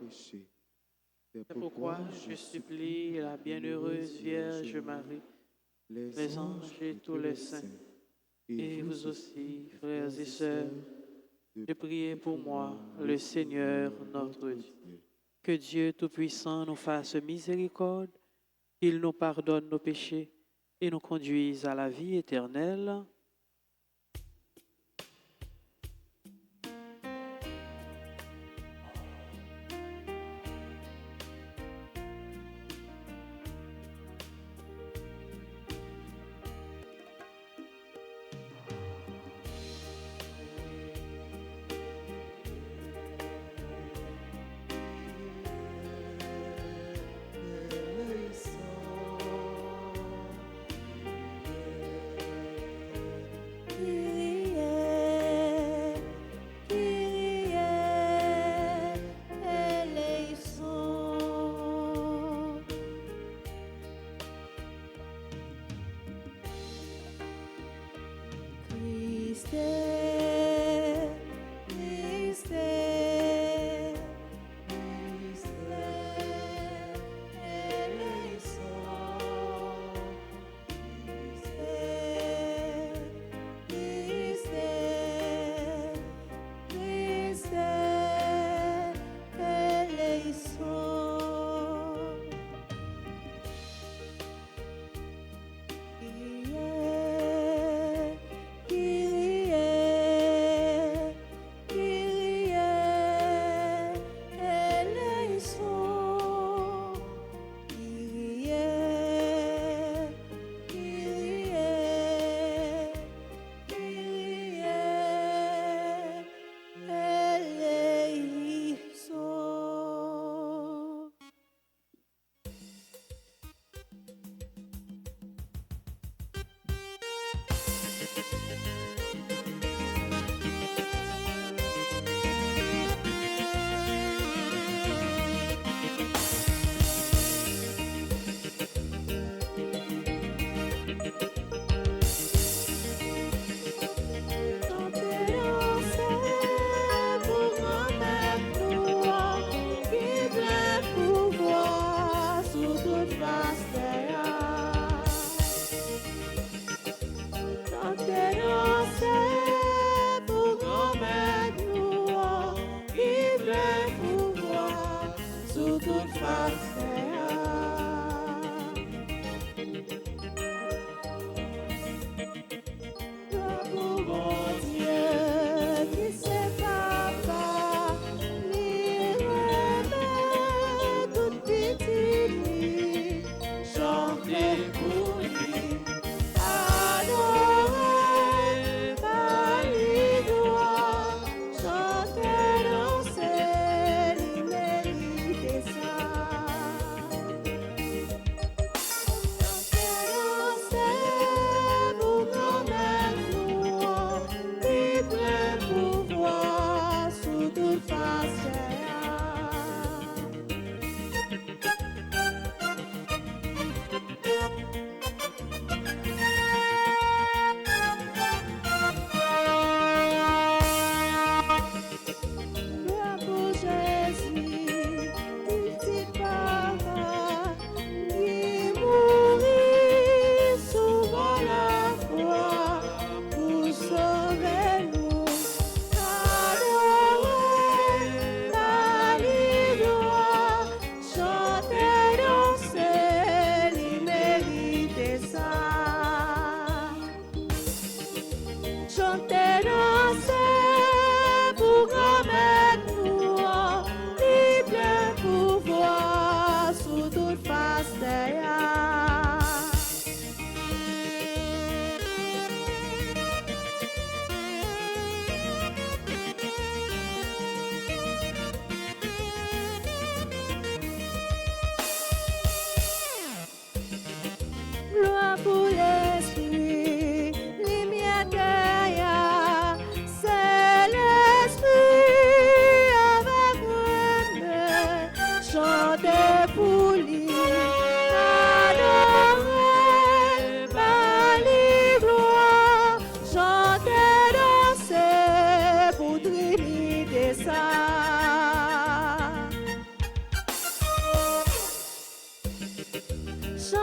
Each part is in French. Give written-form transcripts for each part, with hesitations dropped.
péché. C'est pourquoi je supplie la bienheureuse Vierge Marie, les anges et tous les saints, et vous aussi, frères et sœurs, de prier pour moi, le Seigneur notre Dieu. Que Dieu Tout-Puissant nous fasse miséricorde, qu'il nous pardonne nos péchés et nous conduise à la vie éternelle.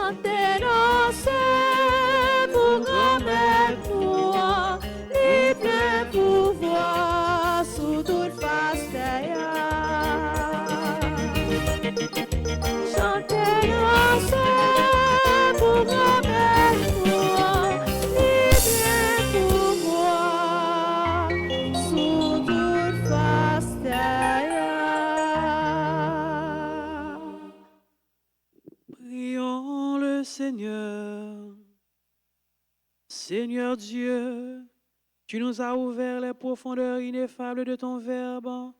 Chantez ensemble pour grand-mère nous, libre pouvoir sous toute face d'ailleurs. Chantez ensemble pour grand-mère nous, libre pouvoir sous toute face d'ailleurs. Prions le Seigneur. Seigneur Dieu, tu nous as ouvert les profondeurs ineffables de ton Verbe.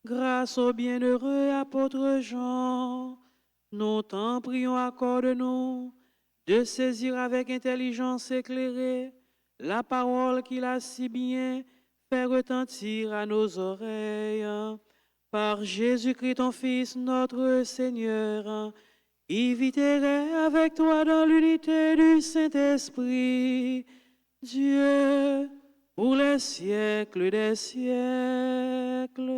Grâce au bienheureux apôtre Jean, nous t'en prions, accorde-nous de saisir avec intelligence éclairée la parole qu'il a si bien fait retentir à nos oreilles. Par Jésus-Christ, ton Fils, notre Seigneur, qui vit et règne avec toi dans l'unité du Saint-Esprit, Dieu, pour les siècles des siècles.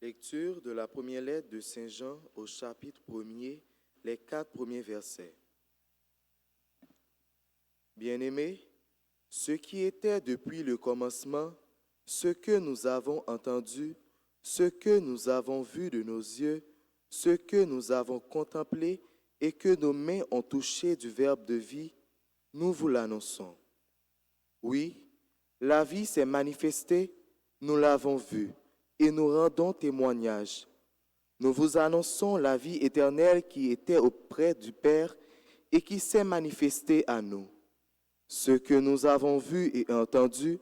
Lecture de la première lettre de Saint Jean au chapitre 1er, les 4 premiers versets. Bien-aimés, ce qui était depuis le commencement, ce que nous avons entendu, ce que nous avons vu de nos yeux, ce que nous avons contemplé et que nos mains ont touché du Verbe de vie, nous vous l'annonçons. Oui, la vie s'est manifestée, nous l'avons vue, et nous rendons témoignage. Nous vous annonçons la vie éternelle qui était auprès du Père et qui s'est manifestée à nous. Ce que nous avons vu et entendu,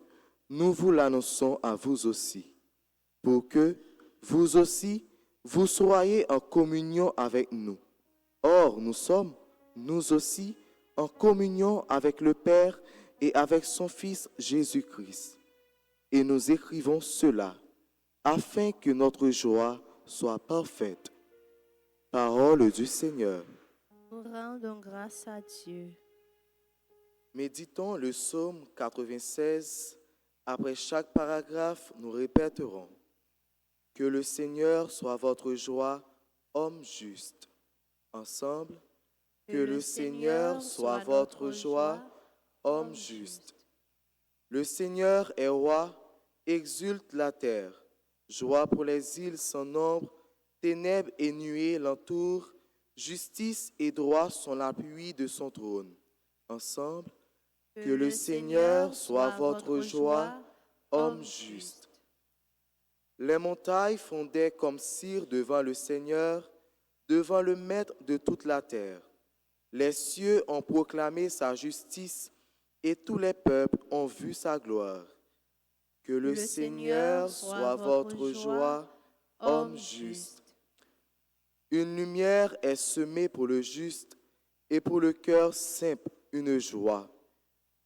nous vous l'annonçons à vous aussi, pour que, vous aussi, vous soyez en communion avec nous. Or, nous sommes, nous aussi, en communion avec le Père et avec son Fils Jésus-Christ. Et nous écrivons cela, afin que notre joie soit parfaite. Parole du Seigneur. Nous rendons grâce à Dieu. Méditons le psaume 96. Après chaque paragraphe, nous répéterons. Que le Seigneur soit votre joie, homme juste. Ensemble, que le Seigneur soit votre joie, homme juste. Le Seigneur est roi, exulte la terre. Joie pour les îles sans nombre, ténèbres et nuées l'entourent, justice et droit sont l'appui de son trône. Ensemble, que le Seigneur soit votre joie, homme juste. Les montagnes fondaient comme cire devant le Seigneur, devant le Maître de toute la terre. Les cieux ont proclamé sa justice et tous les peuples ont vu sa gloire. Que le Seigneur soit votre joie, homme juste. Une lumière est semée pour le juste et pour le cœur simple une joie.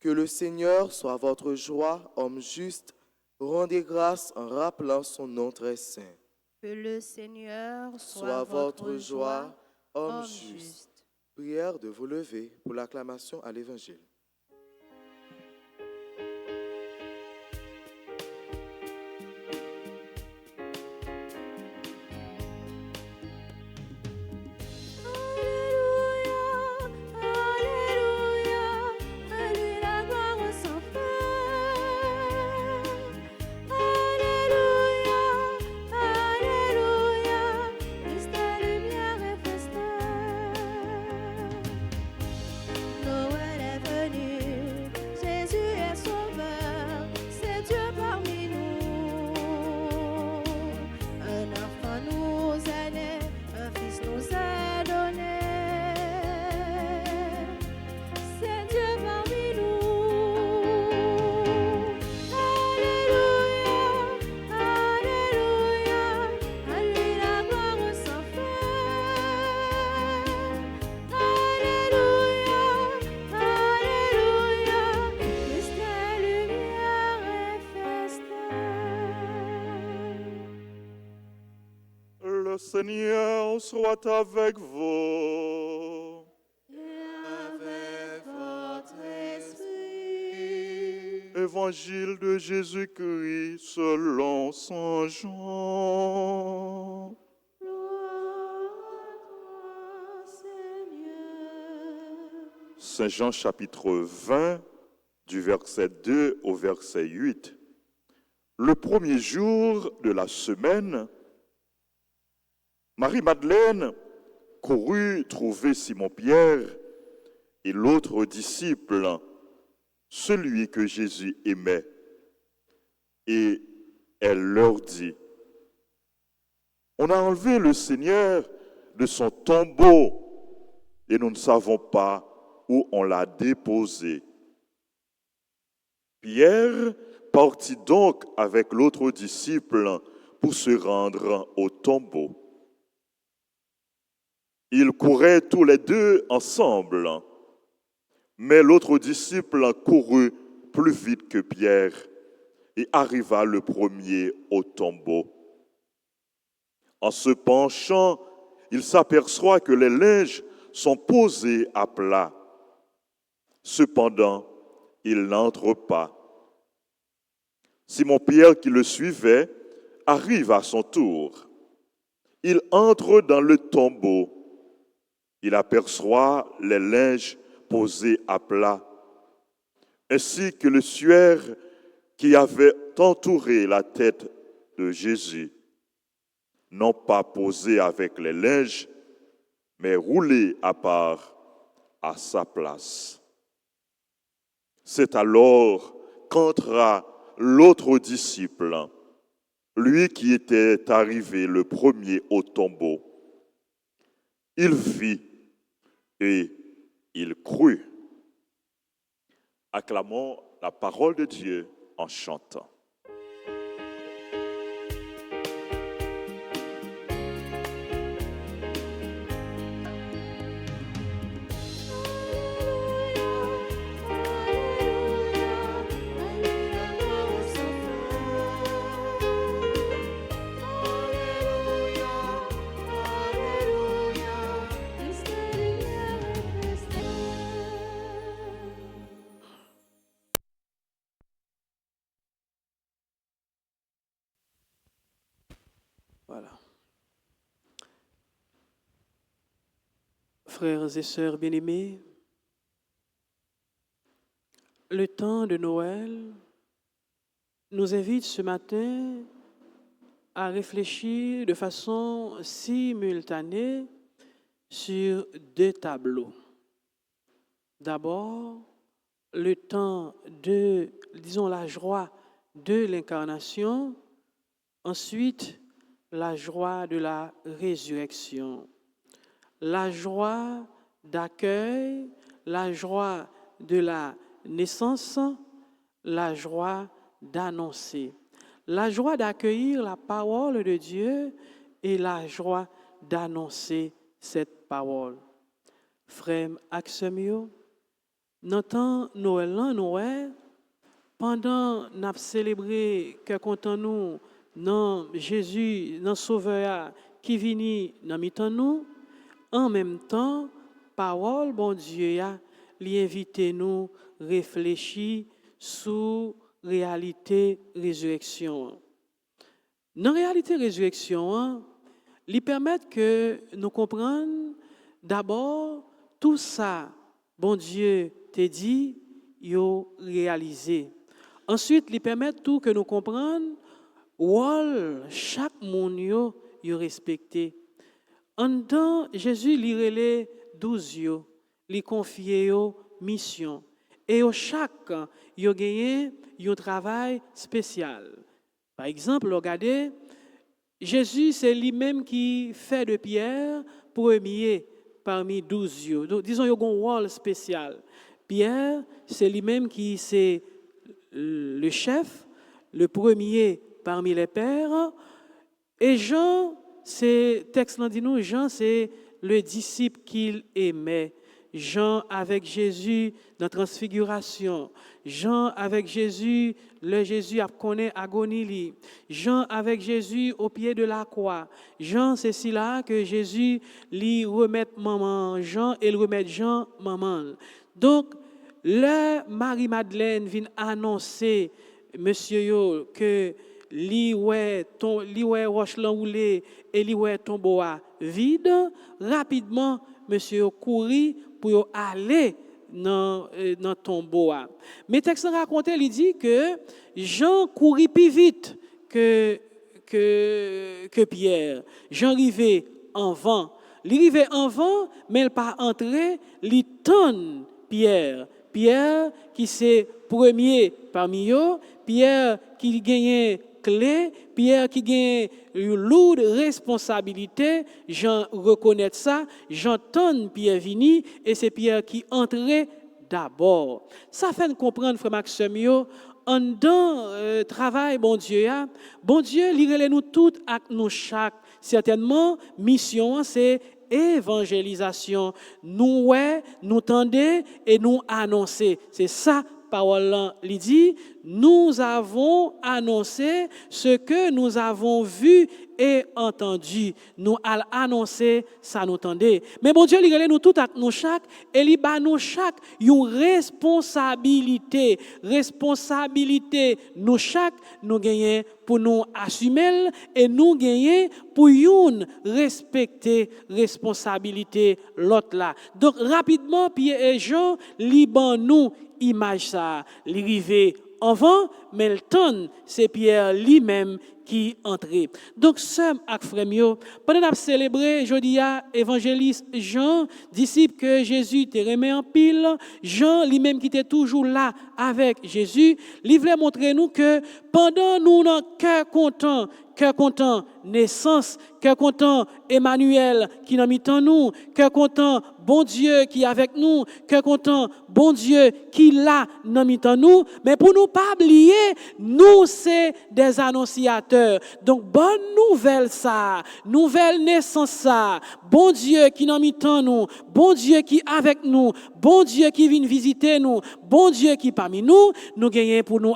Que le Seigneur soit votre joie, homme juste. Rendez grâce en rappelant son nom très saint. Que le Seigneur soit votre joie, homme juste. Prière de vous lever pour l'acclamation à l'Évangile. Noël est venu. Seigneur soit avec vous. Avec votre esprit. Évangile de Jésus-Christ selon saint Jean. Gloire à toi, Seigneur. Saint Jean chapitre 20, du verset 2 au verset 8. Le premier jour de la semaine, Marie-Madeleine courut trouver Simon-Pierre et l'autre disciple, celui que Jésus aimait. Et elle leur dit, « On a enlevé le Seigneur de son tombeau et nous ne savons pas où on l'a déposé. » Pierre partit donc avec l'autre disciple pour se rendre au tombeau. Ils couraient tous les deux ensemble, mais l'autre disciple courut plus vite que Pierre et arriva le premier au tombeau. En se penchant, il s'aperçoit que les linges sont posés à plat. Cependant, il n'entre pas. Simon-Pierre, qui le suivait, arrive à son tour. Il entre dans le tombeau. Il aperçoit les linges posés à plat, ainsi que le suaire qui avait entouré la tête de Jésus, non pas posé avec les linges, mais roulé à part à sa place. C'est alors qu'entra l'autre disciple, lui qui était arrivé le premier au tombeau. Il vit et il crut. Acclamons la parole de Dieu en chantant. Voilà. Frères et sœurs bien-aimés, le temps de Noël nous invite ce matin à réfléchir de façon simultanée sur deux tableaux. D'abord, le temps de, disons, la joie de l'incarnation. Ensuite, la joie de la résurrection. La joie d'accueil, la joie de la naissance, la joie d'annoncer. La joie d'accueillir la parole de Dieu et la joie d'annoncer cette parole. Frère Axemio, dans temps Noël, Noël, pendant que nous célébré que content nous, non Jésus, non Sauveur qui vient dans mi-temps nous, en même temps, parole bon Dieu a l'invite nous réfléchir sur réalité résurrection. Dans réalité résurrection, lui permettre que nous comprenions d'abord tout ça bon Dieu t'a dit, yo réalisé. Ensuite, lui permettre tout que nous comprenions rôle chaque monde yo respecté. En temps Jésus lui relait 12 yo, lui confiait yo mission et au chaque yo gagné un travail spécial. Par exemple, regardez, Jésus c'est lui-même qui fait de Pierre premier parmi 12 yo. Donc disons yo un rôle spécial. Pierre c'est lui-même qui c'est le chef, le premier parmi les pères. Et Jean, c'est texte dit nous, Jean c'est le disciple qu'il aimait. Jean avec Jésus dans la transfiguration. Jean avec Jésus, le Jésus a connu agonie. Jean avec Jésus au pied de la croix. Jean, c'est si là que Jésus lui remet maman Jean et il remet Jean maman. Donc, le Marie-Madeleine vient annoncer, monsieur yo, que li ouais roche l'enroulé et li ouais tombeau vide, rapidement, monsieur yo couri pour aller dans tombeau. Mais texte raconté, il dit que Jean courit plus vite que Pierre. Jean arrivait en vent. Il arrivait en vent, mais il pas entré, il tonne Pierre. Pierre qui c'est premier parmi eux, Pierre qui gagne clé, Pierre qui gagne une lourde responsabilité, Jean reconnaît ça, j'entends Pierre vini et c'est Pierre qui entrait d'abord. Ça fait comprendre frère Maxime yo, en dans travail bon Dieu lirez nous toutes avec nous chaque certainement mission c'est évangélisation. Nous ouais, nous tendez et nous annoncer. C'est ça parole là, il dit nous avons annoncé ce que nous avons vu et entendu. Nous allons annoncer ça nous tendez. Mais bon Dieu, il relève nous tout à nous chaque et il bat nous chaque une responsabilité. Responsabilité nous chaque nous gagner pour nous assumer et nous gagner pour une respecter responsabilité l'autre là. Donc rapidement Pierre et Jean liban nous image ça, l'arrivée en vent, mais le temps, c'est Pierre lui-même qui entrait. Donc, ce ak frère, pendant qu'on célébrer, jeudi évangéliste Jean, disciple que Jésus te remet en pile, Jean lui-même qui était toujours là avec Jésus, il voulait montrer nous que pendant nous, dans cœur content, naissance, cœur content, Emmanuel qui n'a mis en nous, cœur content, bon Dieu qui est avec nous, cœur content, bon Dieu qui l'a n'a mis en nous, mais pour nous pas oublier, nous c'est des annonciateurs. Donc bonne nouvelle ça, nouvelle naissance ça, bon Dieu qui n'a mis en nous, bon Dieu qui est avec nous, bon Dieu qui vient visiter nous, bon Dieu qui parmi nous, nous gagnons pour nous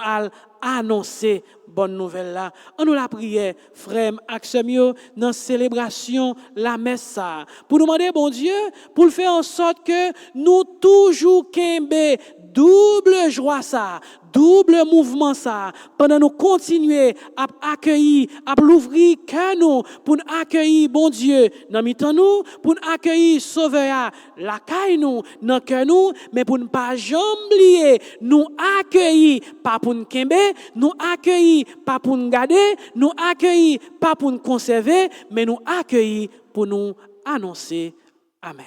annoncer bonne nouvelle là. On nous la prière, frère Axemio, dans la célébration, la messe ça. Pour nous demander, bon Dieu, pour faire en sorte que nous toujours kembe double joie ça, double mouvement ça, pendant nous continuer à accueillir, à l'ouvrir cœur nous, pour nous accueillir, bon Dieu, dans mi-temps nous, pour nous accueillir, sauveur, la caille nous, dans cœur nous, mais pour ne pas jamais oublier, nous accueillir, pas pour nous kembe, nous accueillir, pas pour nous garder, nous accueillir, pas pour nous conserver, mais nous accueillir pour nous annoncer. Amen.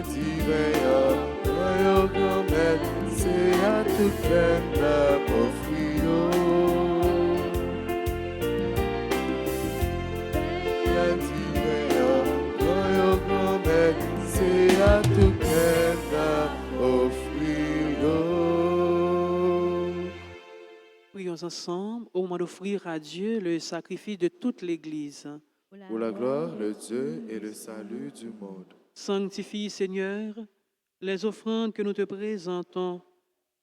divin, yo grand-mère, c'est à tout faire la offrir. La divin, yo grand-mère, c'est à tout faire la offrir. Prions ensemble au moment d'offrir à Dieu le sacrifice de toute l'Église. Pour la gloire, le Dieu et le salut du monde. Sanctifie, Seigneur, les offrandes que nous te présentons,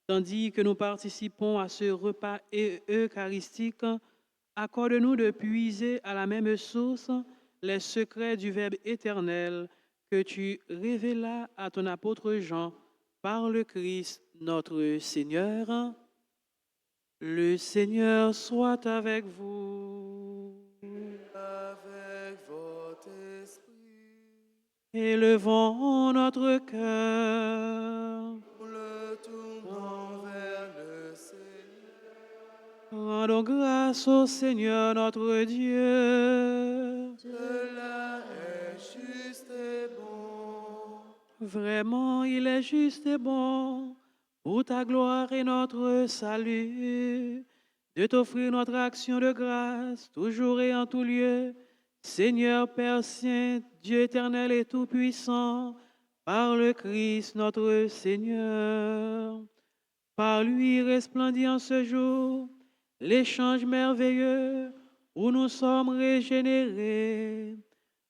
tandis que nous participons à ce repas eucharistique. Accorde-nous de puiser à la même source les secrets du Verbe éternel que tu révélas à ton apôtre Jean par le Christ notre Seigneur. Le Seigneur soit avec vous. Avec votre esprit, Élevons notre cœur. nous le tournons vers le Seigneur. Rendons grâce au Seigneur notre Dieu. Cela est juste et bon. Vraiment, il est juste et bon, pour ta gloire et notre salut, de t'offrir notre action de grâce, toujours et en tout lieu, Seigneur Père Saint, Dieu éternel et tout-puissant, par le Christ notre Seigneur. Par lui resplendit en ce jour l'échange merveilleux où nous sommes régénérés.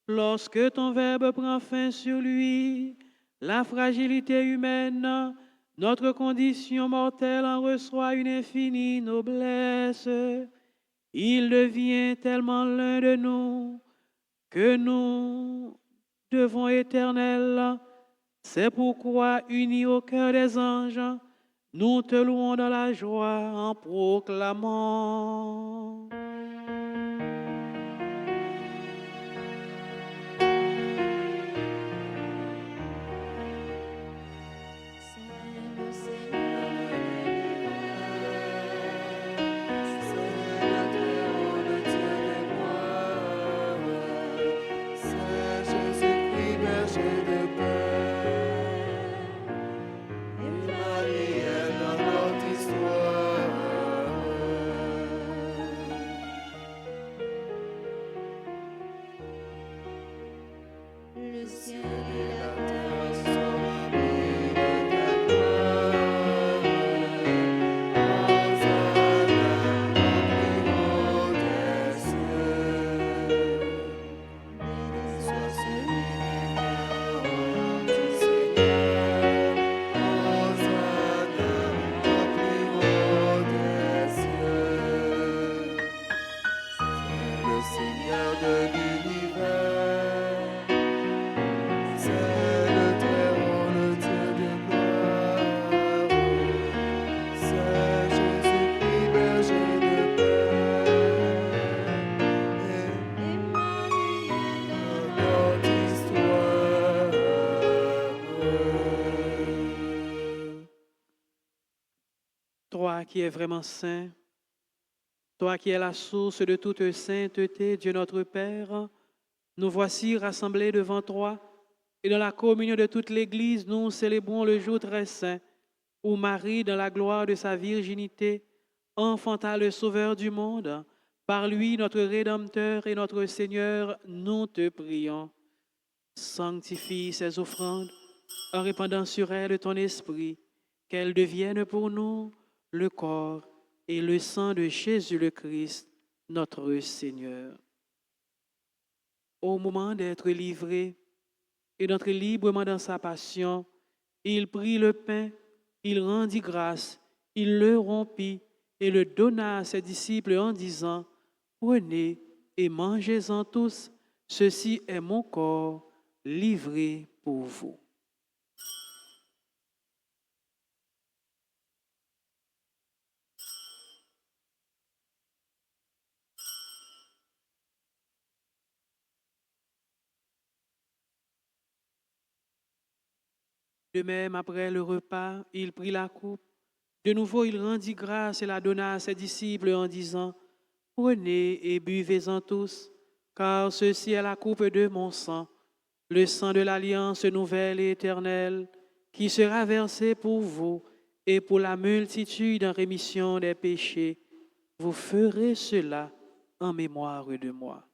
Lorsque ton Verbe prend fin sur lui, la fragilité humaine, notre condition mortelle en reçoit une infinie noblesse. Il devient tellement l'un de nous que nous devons éternel. C'est pourquoi, unis au cœur des anges, nous te louons dans la joie en proclamant. Le ciel et la terre sont remplis de ta gloire. Hosanna au plus haut des cieux. Sois celui qui vient du Seigneur. Hosanna au plus haut des cieux. C'est le Seigneur de l'univers. C'est le Très-Haut, le Dieu de gloire. C'est Jésus-Christ, berger de paix. Emmanuel, Notre histoire. Toi qui es vraiment saint, toi qui es la source de toute sainteté, Dieu notre Père, nous voici rassemblés devant toi et dans la communion de toute l'Église, nous célébrons le jour très saint où Marie, dans la gloire de sa virginité, enfanta le Sauveur du monde. Par lui, notre Rédempteur et notre Seigneur, nous te prions. Sanctifie ces offrandes en répandant sur elles ton esprit, qu'elles deviennent pour nous le corps et le sang de Jésus le Christ, notre Seigneur. Au moment d'être livré et d'entrer librement dans sa passion, il prit le pain, il rendit grâce, il le rompit et le donna à ses disciples en disant, « Prenez et mangez-en tous, ceci est mon corps livré pour vous. » De même, après le repas, il prit la coupe. De nouveau, il rendit grâce et la donna à ses disciples en disant, « Prenez et buvez-en tous, car ceci est la coupe de mon sang, le sang de l'alliance nouvelle et éternelle, qui sera versé pour vous et pour la multitude en rémission des péchés. Vous ferez cela en mémoire de moi.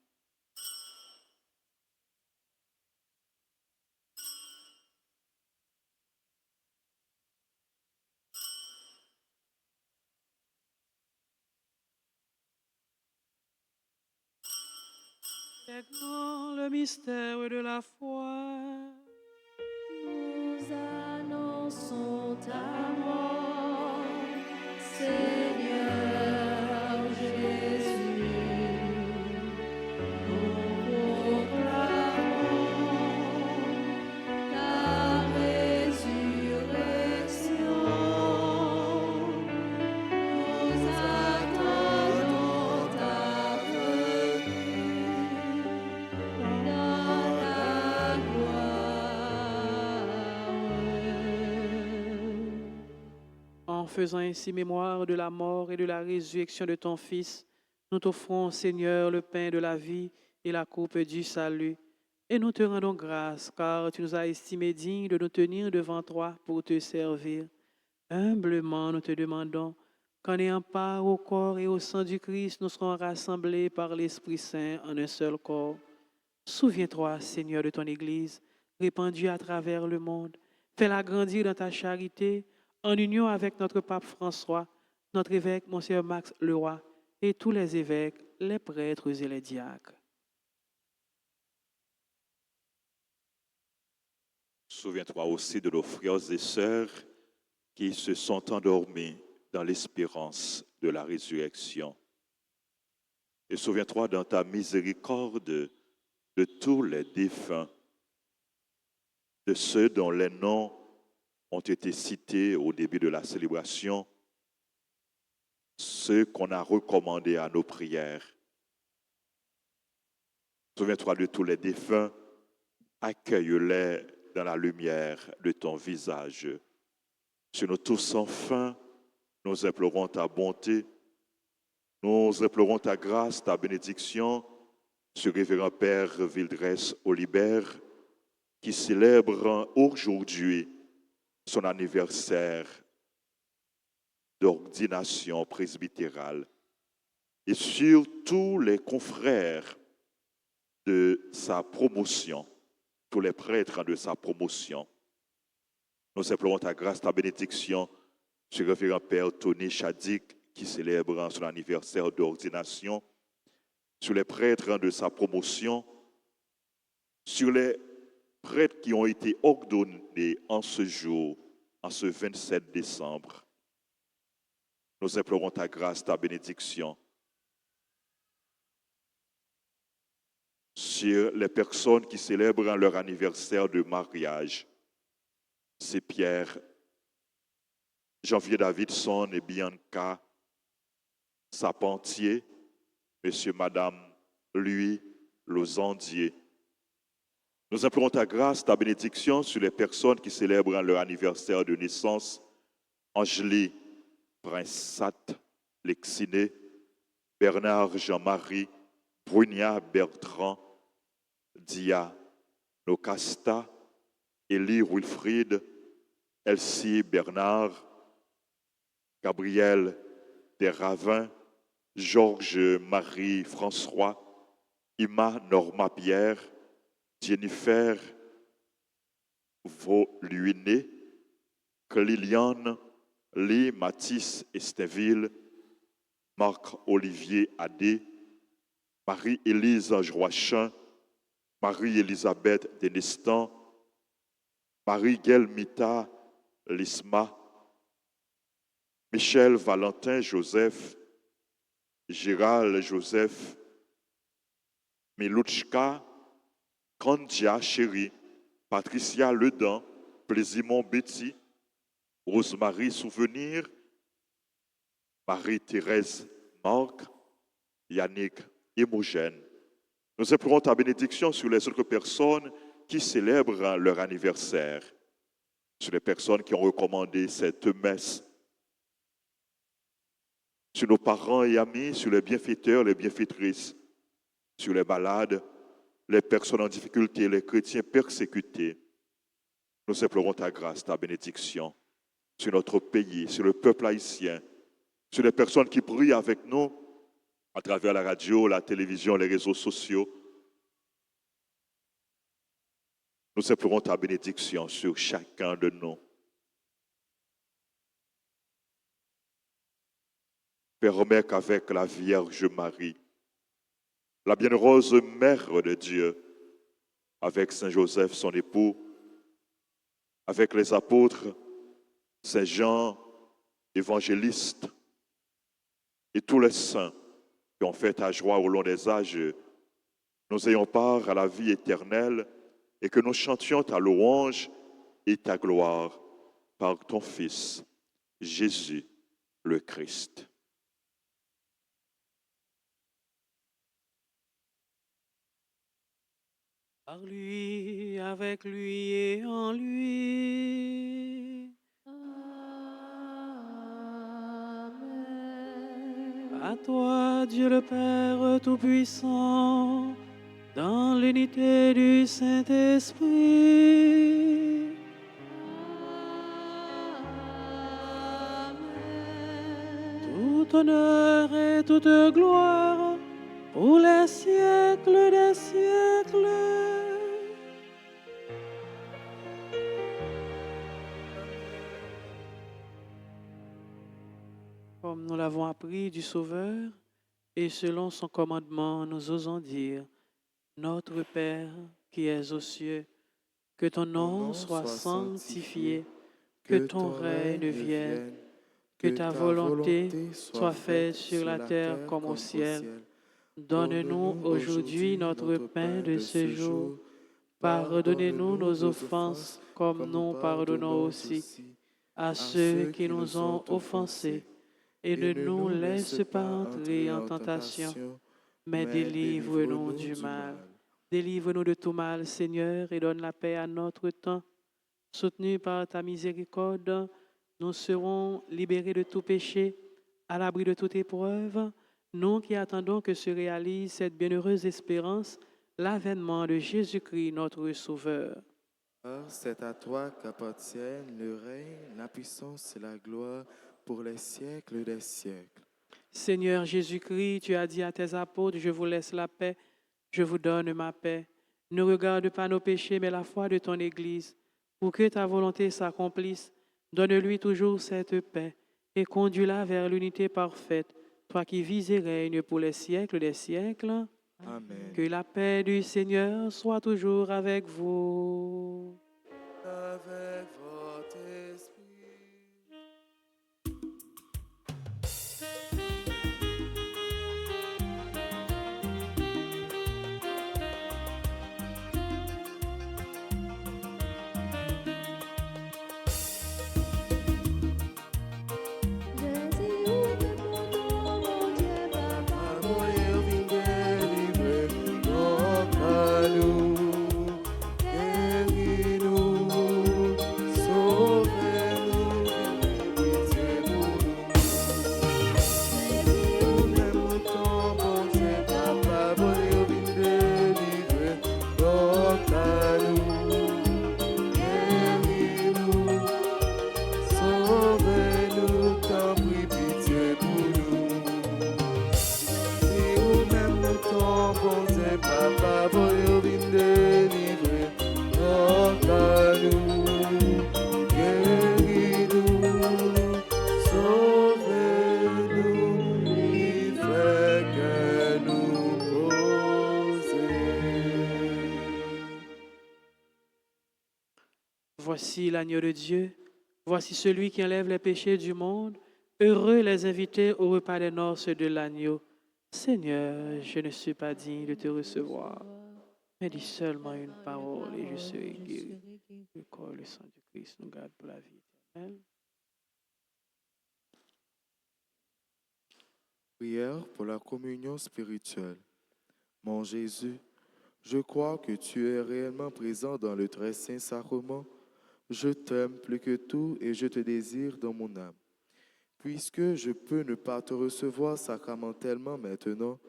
Maintenant, le mystère de la foi. Nous annonçons ta mort, Seigneur Jésus. Nous proclamons ta résurrection. Nous attendons ta venue dans la gloire. En faisant ainsi mémoire de la mort et de la résurrection de ton Fils, nous t'offrons, Seigneur, le pain de la vie et la coupe du salut. Et nous te rendons grâce, car tu nous as estimés dignes de nous tenir devant toi pour te servir. Humblement, nous te demandons qu'en ayant part au corps et au sang du Christ, nous serons rassemblés par l'Esprit Saint en un seul corps. Souviens-toi, Seigneur, de ton Église, répandue à travers le monde. Fais-la grandir dans ta charité, en union avec notre pape François, notre évêque, Monseigneur Max Leroy, et tous les évêques, les prêtres et les diacres. Souviens-toi aussi de nos frères et sœurs qui se sont endormis dans l'espérance de la résurrection. Et souviens-toi dans ta miséricorde de tous les défunts, de ceux dont les noms ont été cités au début de la célébration, ceux qu'on a recommandés à nos prières. Souviens-toi de tous les défunts, accueille-les dans la lumière de ton visage. Sur nous tous enfin, nous implorons ta bonté, nous implorons ta grâce, ta bénédiction sur révérend Père Vildrès Olibert, qui célèbre aujourd'hui son anniversaire d'ordination presbytérale, et sur tous les confrères de sa promotion, tous les prêtres de sa promotion. Nous implorons ta grâce, ta bénédiction sur le révérend Père Tony Chadik, qui célèbre son anniversaire d'ordination, sur les prêtres de sa promotion, sur les prêtres qui ont été ordonnés en ce jour, en ce 27 décembre. Nous implorons ta grâce, ta bénédiction sur les personnes qui célèbrent leur anniversaire de mariage. C'est Pierre, Janvier Davidson et Bianca Sapentier, Monsieur, Madame Louis Losandier. Nous implorons ta grâce, ta bénédiction sur les personnes qui célèbrent leur anniversaire de naissance. Angélie Prinsat Lexiné, Bernard Jean-Marie, Brunia Bertrand, Dia Nocasta, Élie Wilfried, Elsie Bernard, Gabriel Desravins, Georges Marie François, Ima Norma Pierre, Jennifer Voluiné, Liliane, Lee Mathis Estéville, Marc-Olivier Adé, Marie-Élise Joachim, Marie-Élisabeth Denestan, Marie-Guelmita Lisma, Michel Valentin Joseph, Gérald Joseph, Milouchka, Kandia Chéri, Patricia Ledan, Plaisimont Betty, Rosemary Souvenir, Marie-Thérèse Marc, Yannick Hémogène. Nous implorons ta bénédiction sur les autres personnes qui célèbrent leur anniversaire, sur les personnes qui ont recommandé cette messe, sur nos parents et amis, sur les bienfaiteurs, les bienfaitrices, sur les malades, les personnes en difficulté, les chrétiens persécutés. Nous implorons ta grâce, ta bénédiction sur notre pays, sur le peuple haïtien, sur les personnes qui prient avec nous à travers la radio, la télévision, les réseaux sociaux. Nous implorons ta bénédiction sur chacun de nous. Permets qu'avec la Vierge Marie, la bienheureuse Mère de Dieu, avec Saint Joseph, son époux, avec les apôtres, Saint Jean, évangéliste, et tous les saints qui ont fait ta joie au long des âges, nous ayons part à la vie éternelle et que nous chantions ta louange et ta gloire par ton Fils, Jésus le Christ. Par lui, avec lui et en lui. Amen. À toi, Dieu le Père Tout-Puissant, dans l'unité du Saint-Esprit. Amen. Tout honneur et toute gloire pour les siècles des siècles. Comme nous l'avons appris du Sauveur, et selon son commandement, nous osons dire, Notre Père qui es aux cieux, que ton nom soit sanctifié, que ton règne vienne, que ta volonté soit faite sur la terre comme au ciel. Donne-nous aujourd'hui notre pain de ce jour. Pardonnez-nous nos offenses comme nous pardonnons aussi à ceux qui nous ont offensés. Et ne nous laisse pas entrer en tentation, mais délivre-nous du mal. Délivre-nous de tout mal, Seigneur, et donne la paix à notre temps. Soutenus par ta miséricorde, nous serons libérés de tout péché, à l'abri de toute épreuve, nous qui attendons que se réalise cette bienheureuse espérance, l'avènement de Jésus-Christ, notre Sauveur. C'est à toi qu'appartiennent le règne, la puissance et la gloire pour les siècles des siècles. Seigneur Jésus-Christ, tu as dit à tes apôtres, je vous laisse la paix, je vous donne ma paix. Ne regarde pas nos péchés, mais la foi de ton Église. Pour que ta volonté s'accomplisse, donne-lui toujours cette paix et conduis-la vers l'unité parfaite, toi qui vis et règnes pour les siècles des siècles. Amen. Que la paix du Seigneur soit toujours avec vous. Avec votre esprit. Jésus, ouvre mon nom, mon Dieu, Papa. Amour vient délivrer notre à nous. Guéris-nous, sauvez-nous, pitié pour nous. Nous ton bon Dieu, Papa, amour vient délivrer notre à nous. Guéris-nous, sauvez-nous, t'en prie, pitié pour nous. Si nous-mêmes nous tombons, c'est Papa, pour nous délivrer, notre à nous, guéris-nous, sauvez-nous, il fait que nous poser. Voici l'agneau de Dieu, voici celui qui enlève les péchés du monde. Heureux les invités au repas des noces de l'agneau. Seigneur, je ne suis pas digne de te recevoir, mais dis seulement une parole et je serai guéri. Le corps et le sang du Christ nous garde pour la vie éternelle. Prière pour la communion spirituelle. Mon Jésus, je crois que tu es réellement présent dans le très saint sacrement. Je t'aime plus que tout et je te désire dans mon âme. Puisque je peux ne pas te recevoir sacramentellement maintenant,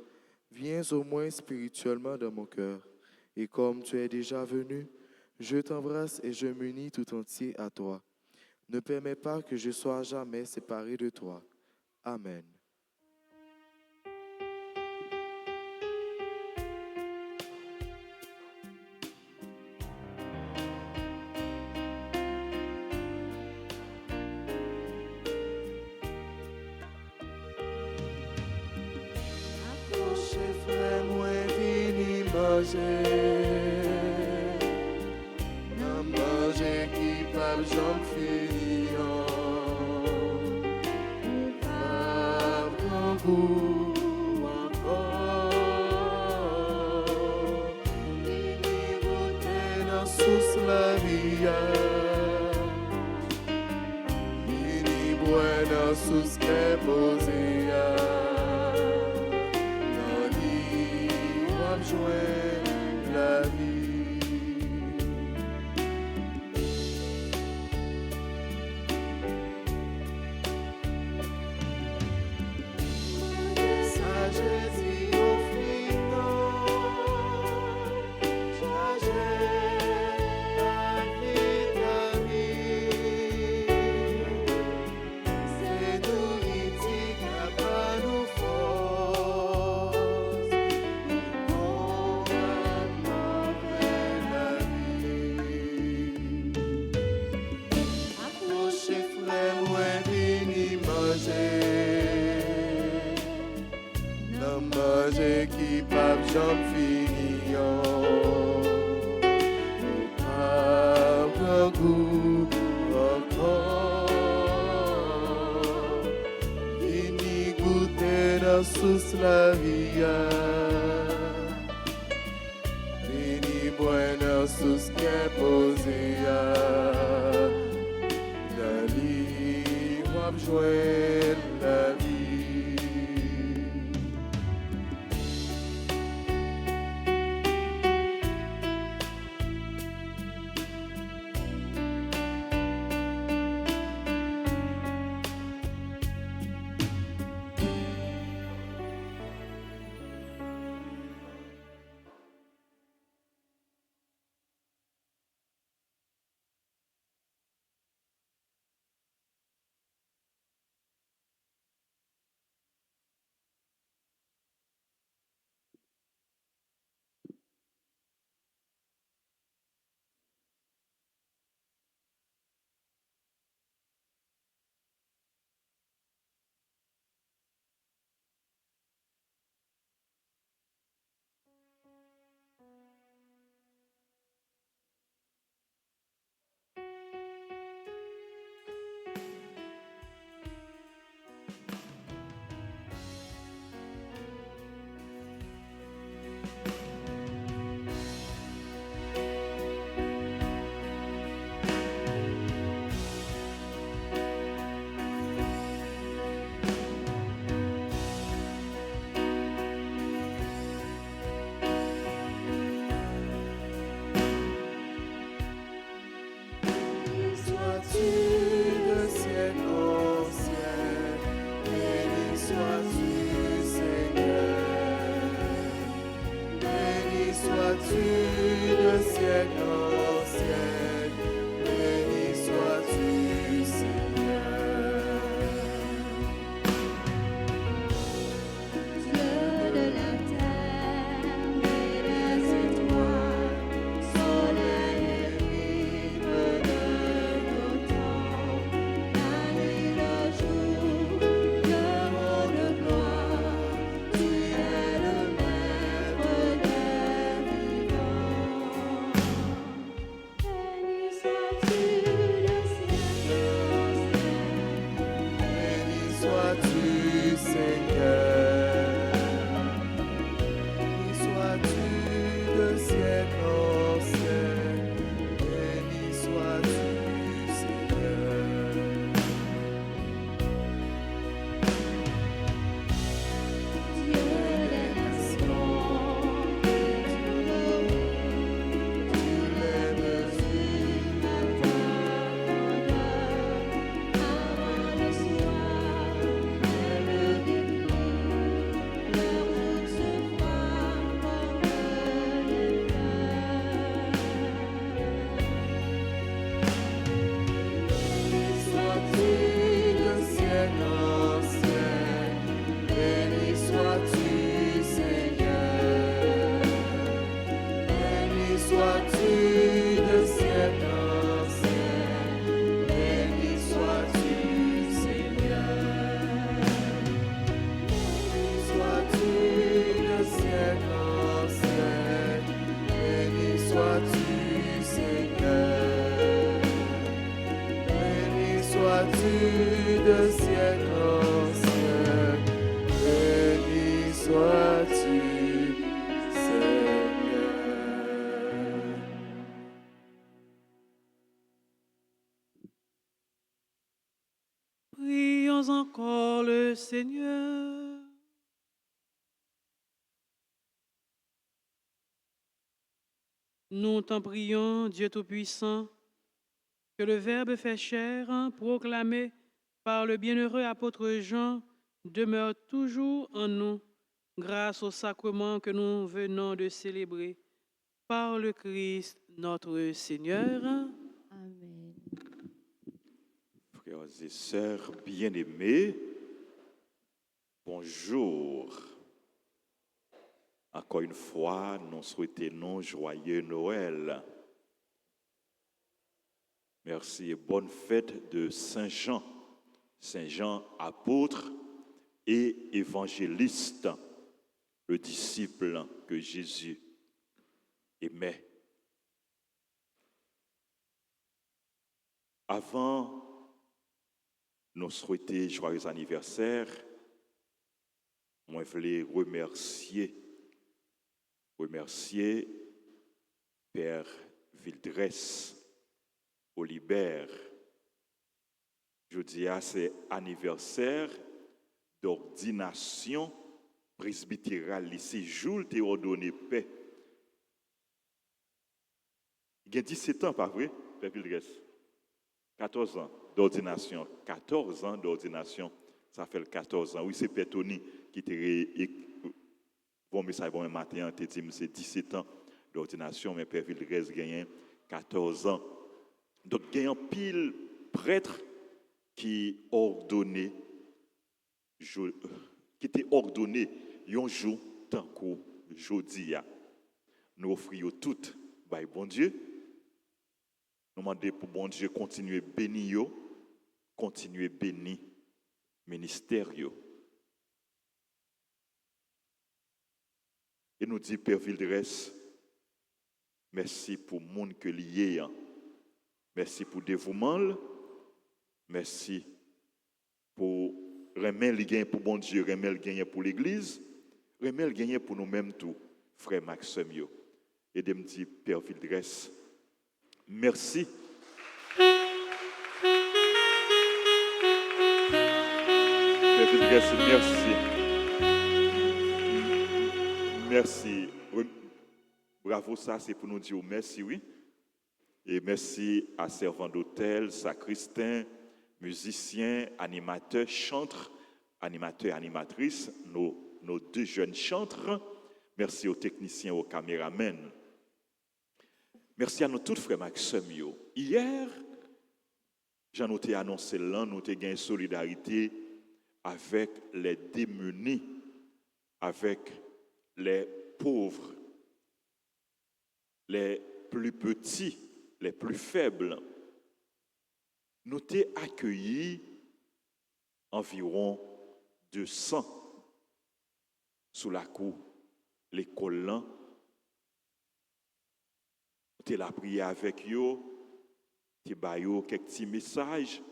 viens au moins spirituellement dans mon cœur Et comme tu es déjà venu, je t'embrasse et je m'unis tout entier à toi. Ne permets pas que je sois jamais séparé de toi. Amen. Approchez, frère, moi, vini manger. Nan manger qui pas j'en fini. Pas grand goût encore. Vini goûter dans sous la vie. Vini boire dans sous qu'est posé. Jouer la vie. Sagesse au final, sagesse la vitamine. C'est nous qui capable nous force. Approchez, frère, moi, vini manger. Nan manger qui pas j'en fini. Pas grand goût encore. Vini goûter dans sous la vie. Vini boire dans sous qu'est posé. Dans lit, on joindre la vie. sois-tu de siècle en siècle. Béni sois-tu, Seigneur. Prions encore le Seigneur. Nous t'en prions, Dieu Tout-Puissant, que le Verbe fait chair, proclamé par le bienheureux apôtre Jean, demeure toujours en nous, grâce au sacrement que nous venons de célébrer, par le Christ notre Seigneur. Amen. Frères et sœurs bien-aimés, bonjour. Encore une fois, nous souhaitons joyeux Noël. Merci et bonne fête de Saint Jean. Saint Jean, apôtre et évangéliste, le disciple que Jésus aimait. Avant nous souhaiter joyeux anniversaire, moi je voulais remercier Père Vildress, Olibert. Je dis à c'est anniversaire d'ordination presbytérale lycée Jules Théodone Paix. Il a 17 ans, pas vrai, Père Vildress? 14 ans d'ordination. 14 ans d'ordination. Ça fait le 14 ans. Oui, c'est Père Tony qui t'a bon message bon matin, te dit c'est 17 ans d'ordination, mais Père Vildress gagne 14 ans. Donc, il y a un pile prêtre qui était ordonné un jour tant que jeudi. Nous offrons toutes, by bon Dieu. Nous demandons pour bon Dieu continuer bénir, continuer bénir ministère. Et nous dit Père Vildress, merci pour le monde que lié. Merci pour le dévouement. Merci pour remettre le gain pour bon Dieu, remettre le gain pour l'Église, remettre le gain pour nous-mêmes tout, frère Maxime. Et de me dire, Père Vildress, merci. Père Vildress, merci. Merci. Bravo, ça c'est pour nous dire merci, oui. Et merci à servants d'hôtel, sacristains, musiciens, animateurs, chantres, animateurs, animatrices, nos deux jeunes chantres. Merci aux techniciens, aux caméramens. Merci à nous tous, frères Maxime. Hier, j'en ai annoncé là, nous avons gagné solidarité avec les démunis, avec les pauvres, les plus petits, les plus faibles. Nous avons accueilli environ 200 sous la cour, l'école là. Nous avons prié avec eux, nous avons quelques petits messages.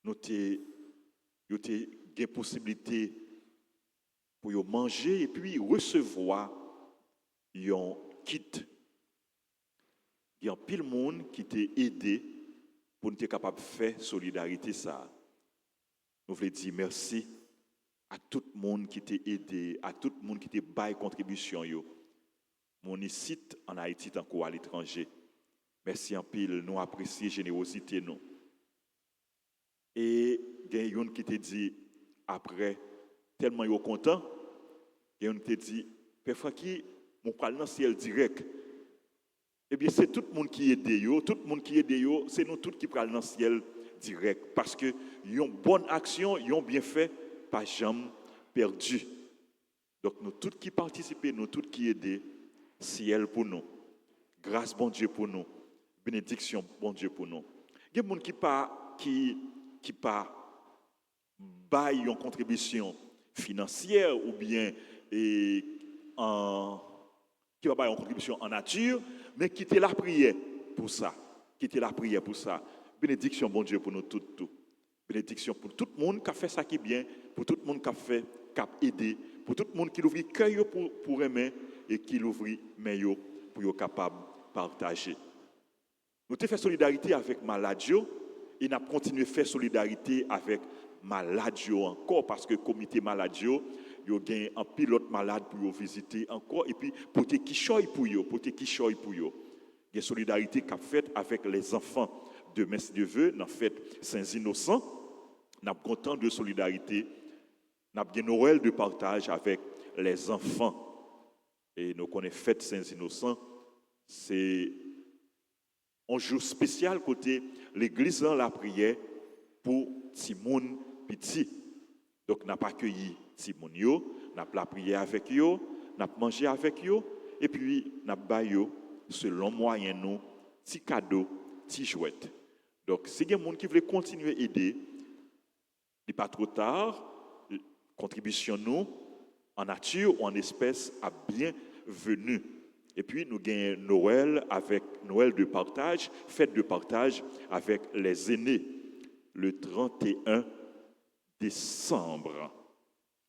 Nous avons des possibilités pour manger et puis recevoir un kit. Il y a pile de monde qui t'a aidé pour nous être capable de faire solidarité ça. Nous voulons dire merci à tout le monde qui t'a aidé, à tout le monde qui t'a baillé contribution. Mon ici en Haïti, tant qu'à l'étranger. Merci en pile, nous apprécions la générosité. Nous. Et il y a une qui t'a dit, après, tellement ils sont contents, il y a une qui t'a dit, parfois qui, mon parle dans le ciel direct. Eh bien, c'est tout le monde qui aide, tout le monde qui aide, c'est nous tous qui parlons dans le ciel direct. Parce que une bonne action, ils ont bien fait, pas jamais perdu. Donc, nous tous qui participons, nous tous qui aidons, ciel pour nous. Grâce, bon Dieu, pour nous. Bénédiction, bon Dieu, pour nous. Il y a des gens qui baillent une contribution financière ou bien qui va bailler une contribution en nature, mais qui était la prière pour ça. qui était la prière pour ça. Bénédiction, bon Dieu, pour nous tous. Tout. Bénédiction pour tout le monde qui a fait ça qui est bien, pour tout le monde qui a fait, qui a aidé, pour tout le monde qui l'ouvre cœur pour aimer et qui l'ouvre main pour être capable de partager. Nous avons fait solidarité avec Maladio et nous avons continué à faire solidarité avec Maladio encore parce que le comité Maladio, il y a un pilote malade pour visiter encore et puis pour te quichoy pour eux, Il y a une solidarité qu'a faite avec les enfants de Messe de Vœux, dans la fête Saint-Innocent. Nous avons content de solidarité, nous avons Noël de partage avec les enfants. Et nous connaissons fête Saint-Innocent, c'est un jour spécial côté l'église dans la prière pour Timoun Petit. Donc, nous avons accueilli Timoun, nous avons la prière avec eux, nous avons mangé avec eux, et puis nous avons baillé selon moyen nous, petits cadeaux, petits jouets. Donc, si il y a des gens qui veulent continuer à aider, il n'est pas trop tard, contribution nous, en nature ou en espèces, à bienvenue. Et puis, nous gagnons Noël avec Noël de partage, fête de partage avec les aînés, le 31 décembre.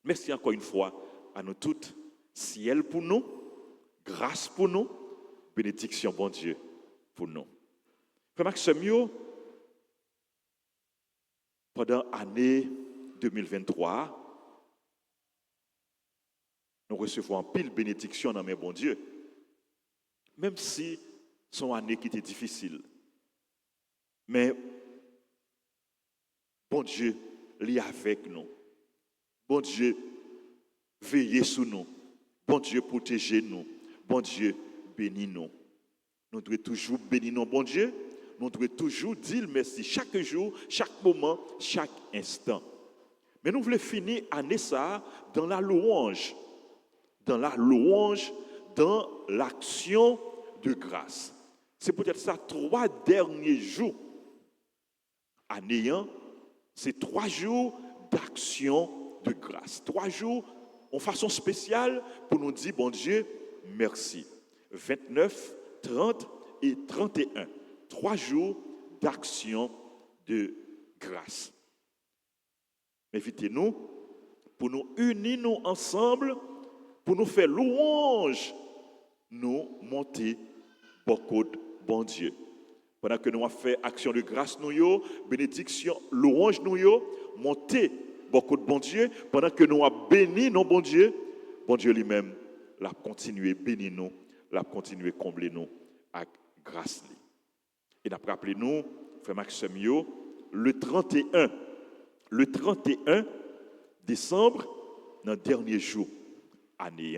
Merci encore une fois à nous toutes. Ciel pour nous, grâce pour nous, bénédiction, bon Dieu, pour nous. Frère Maxime, pendant l'année 2023, nous recevons en pile bénédiction dans mes bon Dieu. Même si son année qui était difficile. Mais bon Dieu, lit avec nous. Bon Dieu, veillez sur nous. Bon Dieu, protégez nous. Bon Dieu, bénis nous. Nous devons toujours bénir nos bon Dieu. Nous devons toujours dire merci chaque jour, chaque moment, chaque instant. Mais nous voulons finir l'année ça dans la louange. Dans la louange, dans l'action de grâce. C'est peut-être ça 3 derniers jours. Année, c'est 3 jours d'action de grâce. 3 jours en façon spéciale pour nous dire, bon Dieu, merci. 29, 30 et 31. 3 jours d'action de grâce. Invitez-nous pour nous unir nous ensemble, pour nous faire louange, nous monter beaucoup de bon Dieu. Pendant que nous avons fait action de grâce, nous, bénédiction, louange, nous, monter beaucoup de bon Dieu. Pendant que nous avons béni nos bon Dieu lui-même, l'a continué bénir nous, l'a continué combler nous avec grâce. Et nous rappelez nous, frère Maxime, le 31 décembre, dans le dernier jour, année,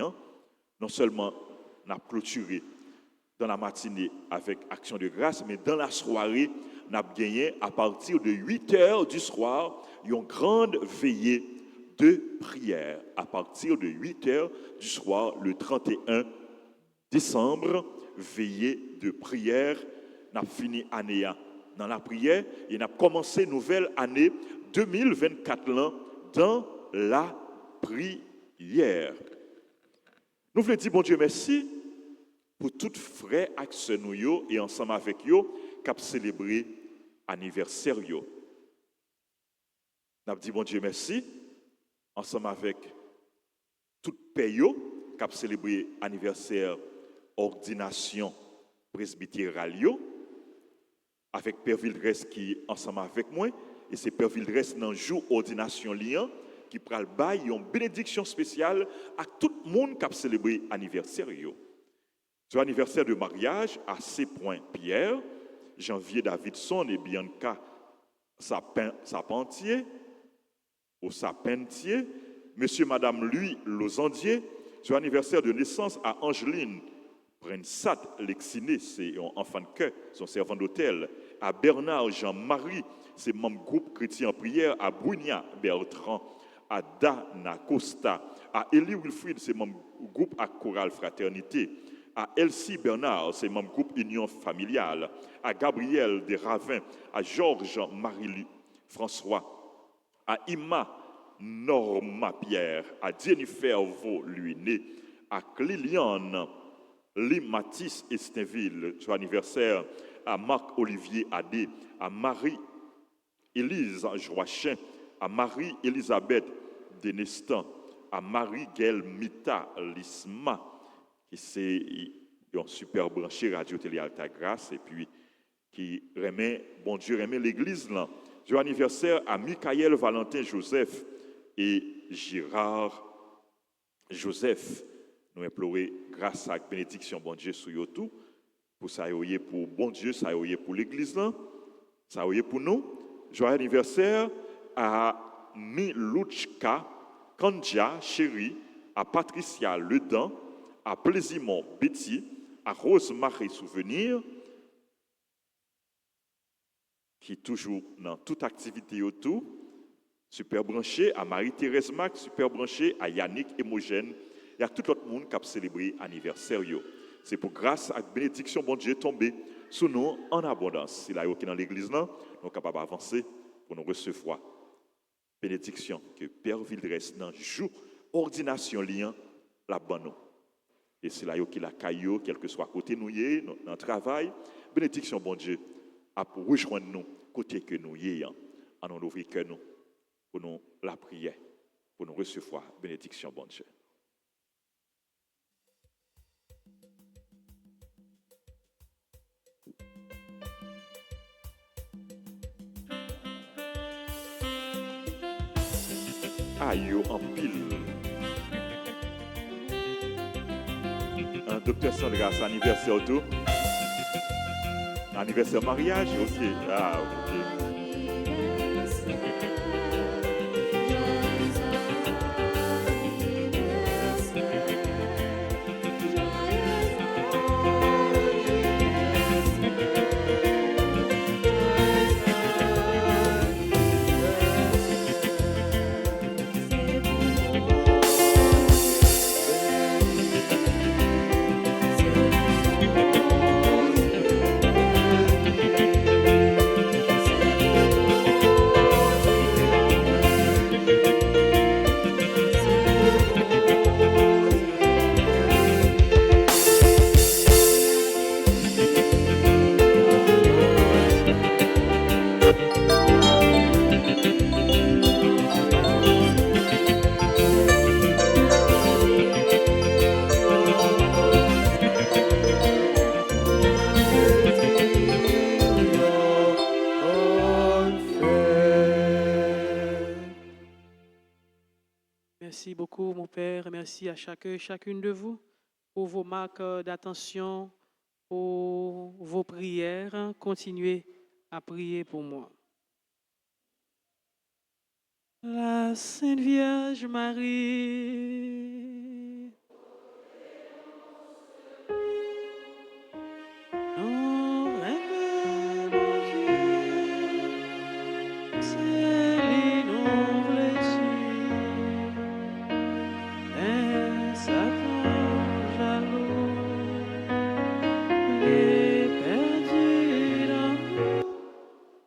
non seulement nous avons clôturé dans la matinée avec action de grâce, mais dans la soirée, nous avons gagné à partir de 8h du soir une grande veillée de prière. À partir de 8h du soir, le 31 décembre, veillée de prière. Nous avons fini l'année dans la prière et nous avons commencé nouvelle année 2024 dans la prière. Nous voulons dire, bon Dieu, merci pour tout frère axe nous et ensemble avec eux qui a célébré l'anniversaire. Nous avons dit, bon Dieu, merci, ensemble avec tout pays qui a célébré l'anniversaire ordination presbytérale, avec Père Vildres qui est ensemble avec moi, et c'est Père Vildres dans le jour ordination liant qui pral bail une bénédiction spéciale à tout le monde qui a célébré l'anniversaire. Sur l'anniversaire de mariage à C.Pierre, Janvier Davidson et Bianca Sapentier, au Sapentier, Monsieur Madame Louis Losandier, sur l'anniversaire de naissance à Angeline Prensat Lexiné, c'est un enfant de cœur, son servant d'hôtel, à Bernard Jean-Marie, c'est membre groupe chrétien en prière, à Brugna Bertrand, à Dana Costa, à Elie Wilfried, c'est membre groupe à Chorale Fraternité, à Elsie Bernard, c'est membre groupe Union Familiale, à Gabriel Desravins, à Georges Marie François, à Ima Norma Pierre, à Jennifer Vaux-Luiné, à Cliliane Lim Matisse Estinville, sur l'anniversaire à Marc-Olivier Adé, à Marie-Élise Joachin, à Marie-Elisabeth Denestan, à Marie-Gaëlle Mita Lisma, qui c'est un super branché Radio-Télé Alta Grâce, et puis qui remet, bon Dieu, remet l'église là. Joyeux anniversaire à Michael Valentin Joseph et Girard Joseph. Nous implorons grâce à la bénédiction, bon Dieu, sur eux tout, pour ça, pour bon Dieu, ça pour l'église là, ça pour nous. Joyeux anniversaire à Milouchka Kandja Chéri, à Patricia Ledan, à Plaisimont Betty, à Rose-Marie Souvenir, qui toujours dans toute activité autour, super branché à Marie-Thérèse Max, super branché à Yannick Hémogène, et à tout l'autre monde qui a célébré l'anniversaire. C'est pour grâce à la bénédiction, bon Dieu, tomber sous nous en abondance. Si là, qui dans l'église, nous sommes capables d'avancer pour nous recevoir. Bénédiction que Père Vildres dans jour ordination lien la bonne. Et c'est là qui la caillou, quel que soit côté nous dans le travail, bénédiction, bon Dieu, à pour rejoindre nous côté que nous y en nous ouvrir que nous pour nous la prière, pour nous recevoir bénédiction, bon Dieu. Aïe, en pile. Un docteur Sandra, c'est anniversaire tout. Anniversaire mariage, ok. Ah, ok. Merci beaucoup, mon Père. Merci à chacune de vous pour vos marques d'attention, pour vos prières. Continuez à prier pour moi. La Sainte Vierge Marie, non, Reine, mon Dieu, c'est l'innoblessure. Satan jaloux, les perdus d'amour,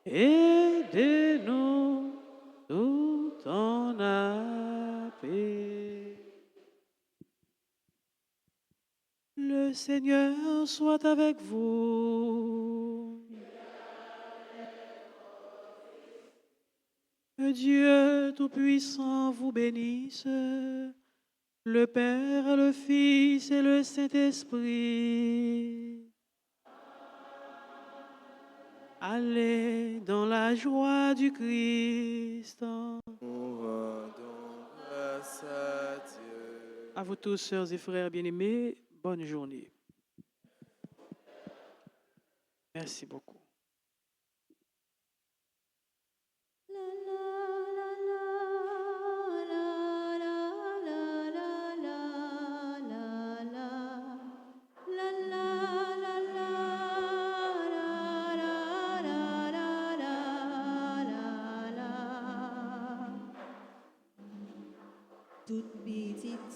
aidez-nous tout en paix. Le Seigneur soit avec vous. Que Dieu Tout-Puissant vous bénisse. Le Père, le Fils et le Saint-Esprit. Allez dans la joie du Christ. Nous rendons grâce à Dieu. À vous tous, sœurs et frères bien-aimés, bonne journée. Merci beaucoup. Toute petite